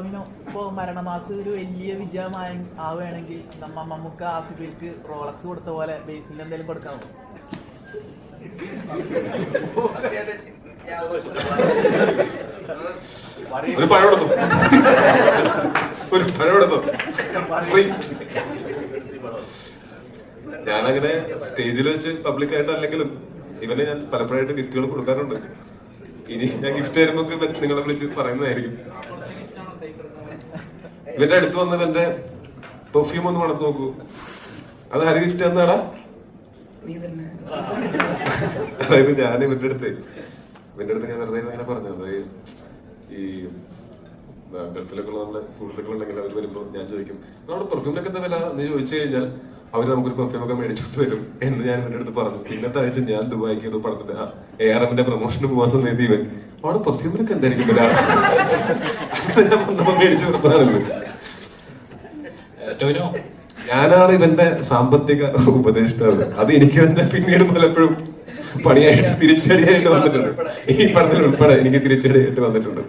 ഇപ്പോൾ മരണമാസം ഒരു വലിയ വിജയമായി ആവുകയാണെങ്കിൽ നമുക്ക് ആസിഫിക്ക് റോളക്സ് കൊടുത്ത പോലെ ബേസിൽ എന്തെങ്കിലും കൊടുക്കാമോ? ഒരു പഴം ഞാനങ്ങനെ സ്റ്റേജിൽ വെച്ച് പബ്ലിക്കായിട്ട് അല്ലെങ്കിലും ഇവനെ ഞാൻ പലപ്പോഴായിട്ട് ഗിഫ്റ്റുകൾ കൊടുക്കാറുണ്ട്. ഇനി ഞാൻ ഗിഫ്റ്റ് തരുമ്പോ നിങ്ങളെ വിളിച്ച് പറയുന്നതായിരിക്കും. ഇവന്റെ അടുത്ത് വന്നത് എന്റെ പെർഫ്യൂം ഒന്ന് മണത്ത് നോക്കൂ. അത് ആര് ഗിഫ്റ്റ് തന്നാടാ? അതായത് ഞാൻ ഇവന്റെ അടുത്ത് ഞാൻ വെറുതെ അങ്ങനെ പറഞ്ഞു. അതായത് ഈ ഗൾഫിലൊക്കെ ഉള്ള നമ്മുടെ സുഹൃത്തുക്കളുണ്ടെങ്കിൽ അവർ വരുമ്പോൾ ഞാൻ ചോദിക്കും നമ്മുടെ പെർഫ്യൂമിനൊക്കെ എന്താ വില എന്ന് ചോദിച്ചു കഴിഞ്ഞാൽ അവര് നമുക്കൊരു പെർഫ്യൂം ഒക്കെ മേടിച്ചോണ്ട് വരും എന്ന് ഞാൻ ഇവന്റെ അടുത്ത് പറഞ്ഞു. പിന്നത്തെ ആഴ്ച ഞാൻ ദുബായിക്ക് ഏതോ പടത്തിന്റെ ARMന്റെ പ്രൊമോഷന് പോകാൻ സമയത്ത് ഇവൻ അവിടെ പെർഫ്യൂമിനൊക്കെ എന്തായിരിക്കും വില ഞാൻ വന്നപ്പോ മേടിച്ചു കൊടുത്താണല്ലോ. ഞാനാണ് ഇവന്റെ സാമ്പത്തിക ഉപദേഷ്ടാവ്. അത് എനിക്ക് തന്നെ പിന്നീട് പലപ്പോഴും പണിയായിട്ട് തിരിച്ചടിയായിട്ട് വന്നിട്ടുണ്ട്. ഈ പടത്തിൽ ഉൾപ്പെടെ എനിക്ക് തിരിച്ചടിയായിട്ട് വന്നിട്ടുണ്ട്.